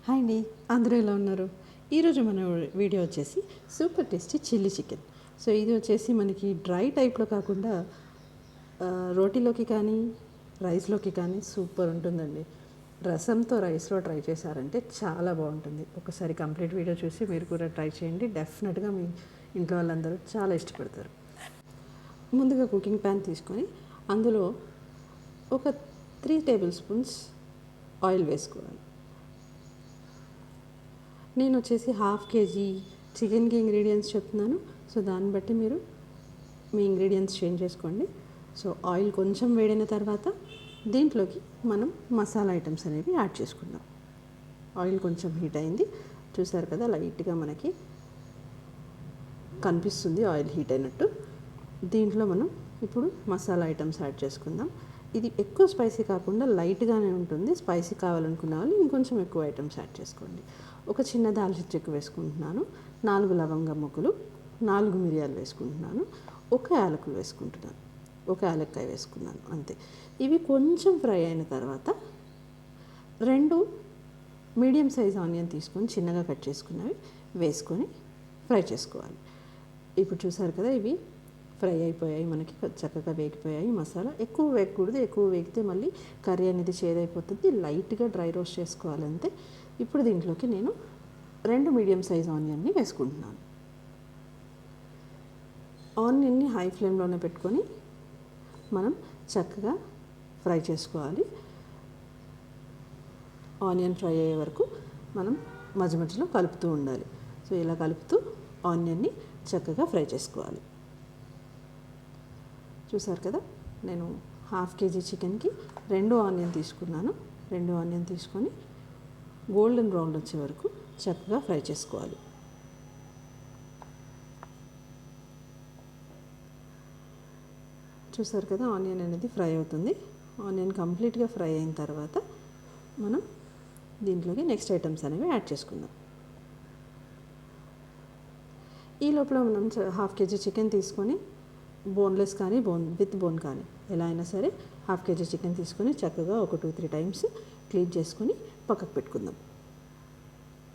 Hi అండి, అందరూ ఎలా ఉన్నారు? ఈరోజు మన వీడియో వచ్చేసి super tasty chilli chicken. So ఇది వచ్చేసి మనకి డ్రై టైప్లో కాకుండా రోటీలోకి కానీ రైస్లోకి కానీ సూపర్ ఉంటుందండి. రసంతో రైస్లో ట్రై చేశారంటే చాలా బాగుంటుంది. ఒకసారి కంప్లీట్ వీడియో చూసి మీరు కూడా ట్రై చేయండి. డెఫినెట్గా మీ ఇంట్లో వాళ్ళందరూ చాలా ఇష్టపడతారు. ముందుగా కుకింగ్ ప్యాన్ తీసుకొని అందులో ఒక 3 టేబుల్ స్పూన్స్ ఆయిల్ వేసుకోవాలి. నేను వచ్చేసి 1/2 కేజీ చికెన్కి ఇంగ్రీడియంట్స్ చెప్తున్నాను. సో దాన్ని బట్టి మీరు మీ ఇంగ్రీడియంట్స్ చేంజ్ చేసుకోండి. సో ఆయిల్ కొంచెం వేడైన తర్వాత దీంట్లోకి మనం మసాలా ఐటమ్స్ అనేవి యాడ్ చేసుకుందాం. ఆయిల్ కొంచెం హీట్ అయింది, చూసారు కదా, లైట్గా మనకి కనిపిస్తుంది ఆయిల్ హీట్ అయినట్టు. దీంట్లో మనం ఇప్పుడు మసాలా ఐటమ్స్ యాడ్ చేసుకుందాం. ఇది ఎక్కువ స్పైసీ కాకుండా లైట్గానే ఉంటుంది. స్పైసీ కావాలనుకున్న వాళ్ళు ఇంకొంచెం ఎక్కువ ఐటమ్స్ యాడ్ చేసుకోండి. ఒక చిన్న దాల్చిన చెక్క వేసుకుంటున్నాను, 4 లవంగ ముక్కలు, 4 మిరియాలు వేసుకుంటున్నాను, ఒక యాలకులు వేసుకుంటున్నాను, ఒక యాలక్కాయ వేసుకున్నాను, అంతే. ఇవి కొంచెం ఫ్రై అయిన తర్వాత 2 మీడియం సైజ్ ఆనియన్ తీసుకొని చిన్నగా కట్ చేసుకున్నవి వేసుకొని ఫ్రై చేసుకోవాలి. ఇప్పుడు చూసారు కదా, ఇవి ఫ్రై అయిపోయాయి, మనకి చక్కగా వేగిపోయాయి. మసాలా ఎక్కువ వేగకూడదు, ఎక్కువ వేగితే మళ్ళీ కర్రీ అనేది చేదైపోతుంది. లైట్గా డ్రై రోస్ట్ చేసుకోవాలంతే. ఇప్పుడు దీంట్లోకి నేను 2 మీడియం సైజ్ ఆనియన్ని వేసుకుంటున్నాను. ఆనియన్ని హై ఫ్లేమ్లోనే పెట్టుకొని మనం చక్కగా ఫ్రై చేసుకోవాలి. ఆనియన్ ఫ్రై అయ్యే వరకు మనం మధ్య మధ్యలో కలుపుతూ ఉండాలి. సో ఇలా కలుపుతూ ఆనియన్ని చక్కగా ఫ్రై చేసుకోవాలి. చూసారు కదా, నేను 1/2 కేజీ చికెన్కి 2 ఆనియన్ తీసుకున్నాను. 2 ఆనియన్ తీసుకొని గోల్డెన్ బ్రౌన్ వచ్చే వరకు చక్కగా ఫ్రై చేసుకోవాలి. చూసారు కదా, ఆనియన్ అనేది ఫ్రై అవుతుంది. ఆనియన్ కంప్లీట్గా ఫ్రై అయిన తర్వాత మనం దీంట్లోకి నెక్స్ట్ ఐటమ్స్ అనేవి యాడ్ చేసుకుందాం. ఈ లోపల మనం 1/2 కేజీ చికెన్ తీసుకొని బోన్లెస్ కానీ విత్ బోన్ కానీ ఎలా అయినా సరే 1/2 కేజీ చికెన్ తీసుకొని చక్కగా ఒక 2-3 టైమ్స్ క్లీన్ చేసుకొని పక్కకు పెట్టుకుందాం.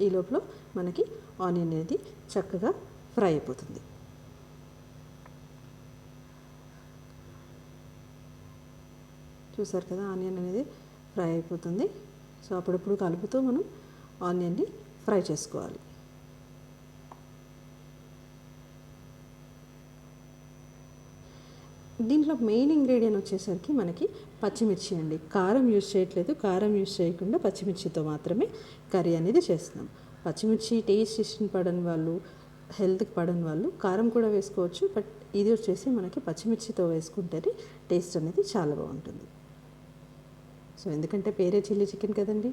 ఈ లోపల మనకి ఆనియన్ అనేది చక్కగా ఫ్రై అయిపోతుంది. చూసారు కదా, ఆనియన్ అనేది ఫ్రై అయిపోతుంది. సో అప్పుడప్పుడు కలుపుతూ మనం ఆనియన్ని ఫ్రై చేసుకోవాలి. దీంట్లో మెయిన్ ఇంగ్రీడియంట్ వచ్చేసరికి మనకి పచ్చిమిర్చి అండి. కారం యూజ్ చేయట్లేదు, కారం యూజ్ చేయకుండా పచ్చిమిర్చితో మాత్రమే కర్రీ అనేది చేస్తున్నాం. పచ్చిమిర్చి టేస్ట్ ఇష్టపడని వాళ్ళు, హెల్త్కి పడని వాళ్ళు కారం కూడా వేసుకోవచ్చు. బట్ ఇది వచ్చేసి మనకి పచ్చిమిర్చితో వేసుకుంటేనే టేస్ట్ అనేది చాలా బాగుంటుంది. సో ఎందుకంటే పేరే చిల్లీ చికెన్ కదండి,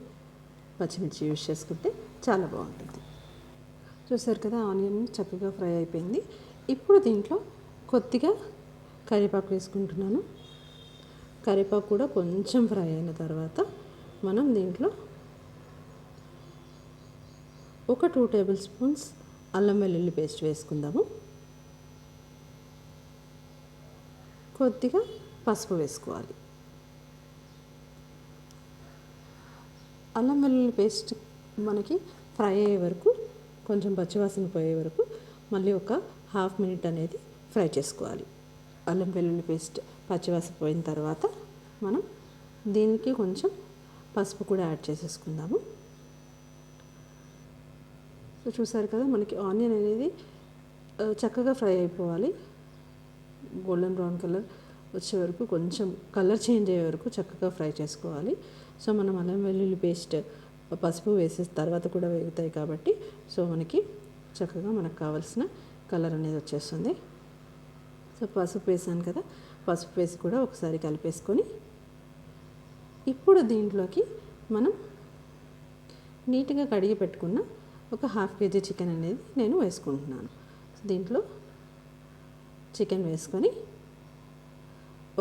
పచ్చిమిర్చి యూజ్ చేసుకుంటే చాలా బాగుంటుంది. చూసారు కదా, ఆనియన్ చక్కగా ఫ్రై అయిపోయింది. ఇప్పుడు దీంట్లో కొద్దిగా కరివేపాకు వేసుకుంటున్నాను. కరివేపాకు కూడా కొంచెం ఫ్రై అయిన తర్వాత మనం దీంట్లో ఒక 2 టేబుల్ స్పూన్స్ అల్లం వెల్లుల్లి పేస్ట్ వేసుకుందాము. కొద్దిగా పసుపు వేసుకోవాలి. అల్లం వెల్లుల్లి పేస్ట్ మనకి ఫ్రై అయ్యే వరకు, కొంచెం పచ్చివాసన పోయే వరకు మళ్ళీ ఒక 1/2 మినిట్ అనేది ఫ్రై చేసుకోవాలి. అల్లం వెల్లుల్లి పేస్ట్ పచ్చివాసన పోయిన తర్వాత మనం దీనికి కొంచెం పసుపు కూడా యాడ్ చేసేసుకుందాము. సో చూసారు కదా, మనకి ఆనియన్ అనేది చక్కగా ఫ్రై అయిపోవాలి. గోల్డెన్ బ్రౌన్ కలర్ వచ్చే వరకు, కొంచెం కలర్ చేంజ్ అయ్యే వరకు చక్కగా ఫ్రై చేసుకోవాలి. సో మనం అల్లం వెల్లుల్లి పేస్ట్ పసుపు వేసే తర్వాత కూడా వేగుతాయి కాబట్టి సో మనకి చక్కగా మనకు కావాల్సిన కలర్ అనేది వచ్చేస్తుంది. సో పసుపు వేసాను కదా, పసుపు వేసి కూడా ఒకసారి కలిపేసుకొని ఇప్పుడు దీంట్లోకి మనం నీట్గా కడిగి పెట్టుకున్న ఒక 1/2 కేజీ చికెన్ అనేది నేను వేసుకుంటున్నాను. దీంట్లో చికెన్ వేసుకొని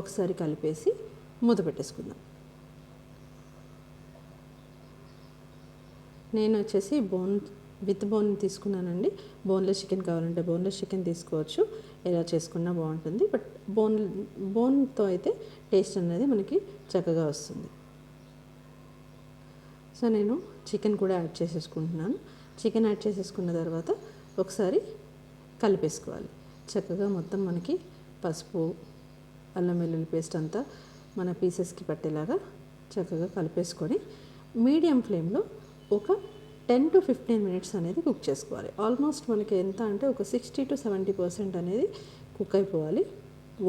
ఒకసారి కలిపేసి మూత పెట్టేసుకుందాం. నేను వచ్చేసి విత్ బోన్ తీసుకున్నానండి. బోన్లెస్ చికెన్ కావాలంటే బోన్లెస్ చికెన్ తీసుకోవచ్చు, ఎలా చేసుకున్నా బాగుంటుంది. బట్ బోన్తో అయితే టేస్ట్ అనేది మనకి చక్కగా వస్తుంది. సో సో నేను చికెన్ కూడా యాడ్ చేసేసుకుంటున్నాను. చికెన్ యాడ్ చేసేసుకున్న తర్వాత ఒకసారి కలిపేసుకోవాలి. చక్కగా మొత్తం మనకి పసుపు, అల్లం వెల్లుల్లి పేస్ట్ అంతా మన పీసెస్కి పట్టేలాగా చక్కగా కలిపేసుకొని మీడియం ఫ్లేమ్లో ఒక 10 to 15 మినిట్స్ అనేది కుక్ చేసుకోవాలి. ఆల్మోస్ట్ మనకి ఎంత అంటే ఒక 60 to 70% అనేది కుక్ అయిపోవాలి.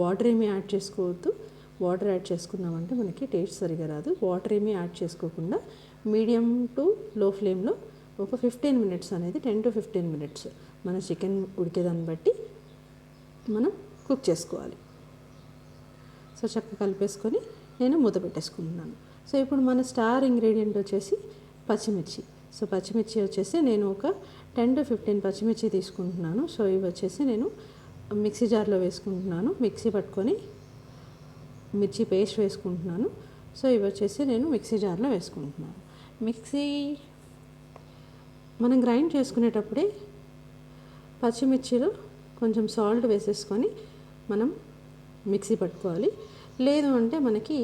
వాటర్ ఏమీ యాడ్ చేసుకోవద్దు. వాటర్ యాడ్ చేసుకున్నామంటే మనకి టేస్ట్ సరిగా రాదు. వాటర్ ఏమీ యాడ్ చేసుకోకుండా మీడియం టు లో ఫ్లేమ్లో ఒక 15 మినిట్స్ అనేది 10 to 15 మినిట్స్ మన చికెన్ ఉడికేదాన్ని బట్టి మనం కుక్ చేసుకోవాలి. సో చక్కగా కలిపేసుకొని నేను మూత పెట్టేసుకుంటున్నాను. సో ఇప్పుడు మన స్టార్ ఇంగ్రీడియంట్ వచ్చేసి పచ్చిమిర్చి. సో పచ్చిమిర్చి వచ్చేసి నేను ఒక 10 to 15 పచ్చిమిర్చి తీసుకుంటున్నాను. సో ఇవి వచ్చేసి నేను మిక్సీ జార్లో వేసుకుంటున్నాను. మిక్సీ పట్టుకొని మిర్చి పేస్ట్ వేసుకుంటున్నాను. సో ఇవి వచ్చేసి నేను మిక్సీ జార్లో వేసుకుంటున్నాను. మిక్సీ మనం గ్రైండ్ చేసుకునేటప్పుడే పచ్చిమిర్చిలో కొంచెం సాల్ట్ వేసేసుకొని మనం మిక్సీ పట్టుకోవాలి. లేదు అంటే మనకి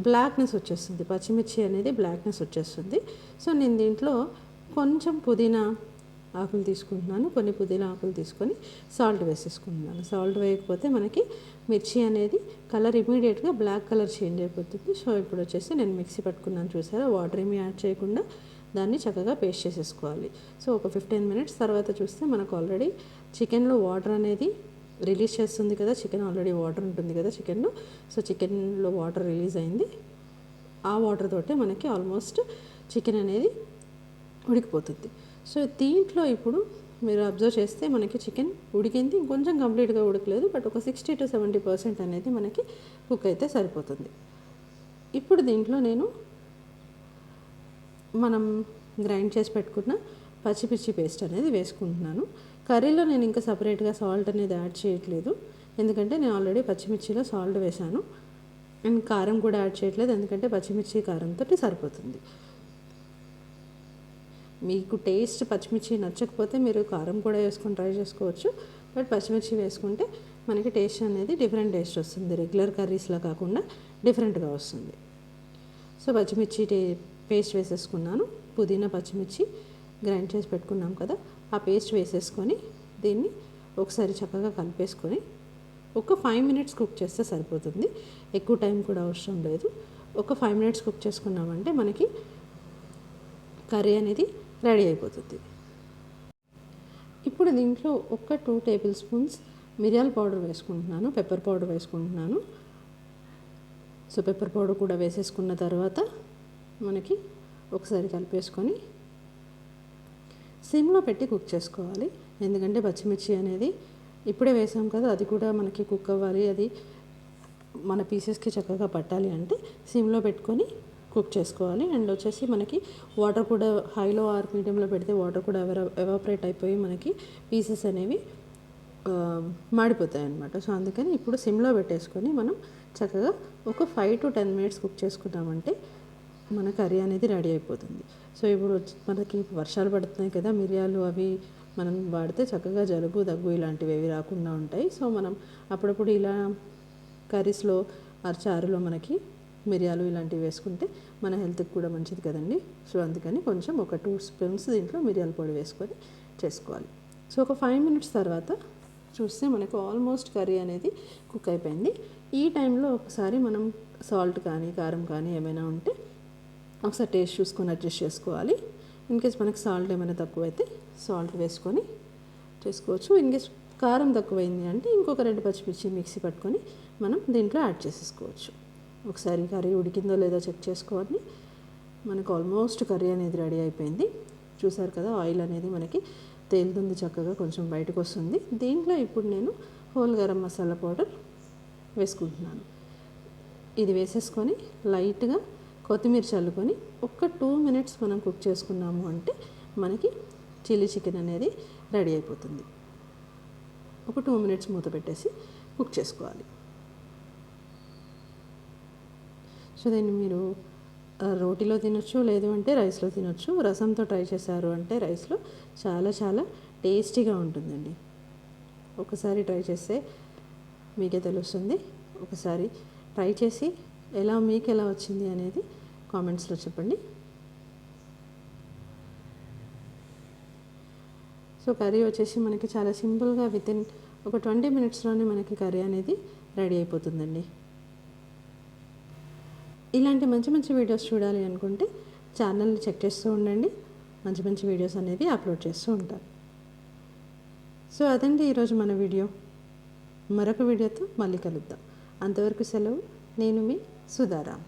బ్లాక్నెస్ వచ్చేస్తుంది, పచ్చిమిర్చి అనేది బ్లాక్నెస్ వచ్చేస్తుంది. సో నేను దీంట్లో కొంచెం పుదీనా ఆకులు తీసుకుంటున్నాను, కొన్ని పుదీనా ఆకులు తీసుకొని సాల్ట్ వేసేసుకుంటున్నాను. సాల్ట్ వేయకపోతే మనకి మిర్చి అనేది కలర్ ఇమీడియట్గా బ్లాక్ కలర్ చేంజ్ అయిపోతుంది. సో ఇప్పుడు వచ్చేసి నేను మిక్సీ పట్టుకున్నాను చూసారా, వాటర్ ఏమీ యాడ్ చేయకుండా దాన్ని చక్కగా పేస్ట్ చేసేసుకోవాలి. సో ఒక 15 మినిట్స్ తర్వాత చూస్తే మనకు ఆల్రెడీ చికెన్లో వాటర్ అనేది రిలీజ్ చేస్తుంది కదా, చికెన్ ఆల్రెడీ వాటర్ ఉంటుంది కదా చికెన్లో. సో చికెన్లో వాటర్ రిలీజ్ అయింది. ఆ వాటర్ తోటే మనకి ఆల్మోస్ట్ చికెన్ అనేది ఉడికిపోతుంది. సో దీంట్లో ఇప్పుడు మీరు అబ్జర్వ్ చేస్తే మనకి చికెన్ ఉడికింది, ఇంకొంచెం కంప్లీట్గా ఉడకలేదు, బట్ ఒక 60 to 70% అనేది మనకి కుక్ అయితే సరిపోతుంది. ఇప్పుడు దీంట్లో నేను మనం గ్రైండ్ చేసి పెట్టుకున్న పచ్చిమిర్చి పేస్ట్ అనేది వేసుకుంటున్నాను. కర్రీలో నేను ఇంకా సపరేట్గా సాల్ట్ అనేది యాడ్ చేయట్లేదు, ఎందుకంటే నేను ఆల్రెడీ పచ్చిమిర్చిలో సాల్ట్ వేశాను. అండ్ కారం కూడా యాడ్ చేయట్లేదు, ఎందుకంటే పచ్చిమిర్చి కారంతో సరిపోతుంది. మీకు టేస్ట్ పచ్చిమిర్చి నచ్చకపోతే మీరు కారం కూడా వేసుకొని ట్రై చేసుకోవచ్చు, బట్ పచ్చిమిర్చి వేసుకుంటే మనకి టేస్ట్ అనేది డిఫరెంట్ టేస్ట్ వస్తుంది, రెగ్యులర్ కర్రీస్లా కాకుండా డిఫరెంట్గా వస్తుంది. సో పచ్చిమిర్చి పేస్ట్ వేసేసుకున్నాను. పుదీనా పచ్చిమిర్చి గ్రైండ్ చేసి పెట్టుకున్నాం కదా, ఆ పేస్ట్ వేసేసుకొని దీన్ని ఒకసారి చక్కగా కలిపేసుకొని ఒక 5 మినిట్స్ కుక్ చేస్తే సరిపోతుంది. ఎక్కువ టైం కూడా అవసరం లేదు. ఒక 5 మినిట్స్ కుక్ చేసుకున్నామంటే మనకి కర్రీ అనేది రెడీ అయిపోతుంది. ఇప్పుడు దీంట్లో ఒక 2 టేబుల్ స్పూన్స్ మిరియాల పౌడర్ వేసుకుంటున్నాను, పెప్పర్ పౌడర్ వేసుకుంటున్నాను. సో పెప్పర్ పౌడర్ కూడా వేసేసుకున్న తర్వాత మనకి ఒకసారి కలిపేసుకొని సిమ్లో పెట్టి కుక్ చేసుకోవాలి. ఎందుకంటే పచ్చిమిర్చి అనేది ఇప్పుడే వేసాం కదా, అది కూడా మనకి కుక్ అవ్వాలి, అది మన పీసెస్కి చక్కగా పట్టాలి అంటే సిమ్లో పెట్టుకొని కుక్ చేసుకోవాలి. అండ్ వచ్చేసి మనకి వాటర్ కూడా హైలో ఆర్ మీడియంలో పెడితే వాటర్ కూడా ఎవాపరేట్ అయిపోయి మనకి పీసెస్ అనేవి మాడిపోతాయి అన్నమాట. సో అందుకని ఇప్పుడు సిమ్లో పెట్టేసుకొని మనం చక్కగా ఒక 5 to 10 మినిట్స్ కుక్ చేసుకున్నామంటే మన కర్రీ అనేది రెడీ అయిపోతుంది. సో ఇప్పుడు మనకి వర్షాలు పడుతున్నాయి కదా, మిరియాలు అవి మనం వాడితే చక్కగా జలుబు, దగ్గు ఇలాంటివి ఏవి రాకుండా ఉంటాయి. సో మనం అప్పుడప్పుడు ఇలా కర్రీస్లో చారులో మనకి మిరియాలు ఇలాంటివి వేసుకుంటే మన హెల్త్కి కూడా మంచిది కదండి. సో అందుకని కొంచెం ఒక 2 స్పూన్స్ దీంట్లో మిరియాల పొడి వేసుకొని చేసుకోవాలి. సో ఒక 5 మినిట్స్ తర్వాత చూస్తే మనకు ఆల్మోస్ట్ కర్రీ అనేది కుక్ అయిపోయింది. ఈ టైంలో ఒకసారి మనం సాల్ట్ కానీ కారం కానీ ఏమైనా ఉంటే ఒకసారి టేస్ట్ చూసుకొని అడ్జస్ట్ చేసుకోవాలి. ఇన్కేస్ మనకి సాల్ట్ ఏమైనా తక్కువైతే సాల్ట్ వేసుకొని చేసుకోవచ్చు. ఇన్కేస్ కారం తక్కువైంది అంటే ఇంకొక 2 పచ్చిమిర్చి మిక్సీ పట్టుకొని మనం దీంట్లో యాడ్ చేసేసుకోవచ్చు. ఒకసారి కర్రీ ఉడికిందో లేదో చెక్ చేసుకోవాలి. మనకు ఆల్మోస్ట్ కర్రీ అనేది రెడీ అయిపోయింది. చూసారు కదా, ఆయిల్ అనేది మనకి తేలుతుంది, చక్కగా కొంచెం బయటకు వస్తుంది. దీంట్లో ఇప్పుడు నేను హోల్ గరం మసాలా పౌడర్ వేసుకుంటున్నాను. ఇది వేసేసుకొని లైట్గా కొత్తిమీర చల్లుకొని ఒక 2 మినిట్స్ మనం కుక్ చేసుకున్నాము అంటే మనకి చిల్లీ చికెన్ అనేది రెడీ అయిపోతుంది. ఒక 2 మినిట్స్ మూత పెట్టేసి కుక్ చేసుకోవాలి. సో దీన్ని మీరు రోటీలో తినొచ్చు, లేదు అంటే రైస్లో తినొచ్చు. రసంతో ట్రై చేశారు అంటే రైస్లో చాలా చాలా టేస్టీగా ఉంటుందండి. ఒకసారి ట్రై చేస్తే మీకే తెలుస్తుంది. ఒకసారి ట్రై చేసి మీకు ఎలా వచ్చింది అనేది కామెంట్స్లో చెప్పండి. సో కర్రీ వచ్చేసి మనకి చాలా సింపుల్గా వితిన్ ఒక 20 మినిట్స్లోనే మనకి కర్రీ అనేది రెడీ అయిపోతుందండి. ఇలాంటి మంచి మంచి వీడియోస్ చూడాలి అనుకుంటే ఛానల్ని చెక్ చేస్తూ ఉండండి. మంచి మంచి వీడియోస్ అనేది అప్లోడ్ చేస్తూ ఉంటాను. సో అదండి ఈరోజు మన వీడియో. మరొక వీడియోతో మళ్ళీ కలుద్దాం. అంతవరకు సెలవు. నేను మీ సుధారాం.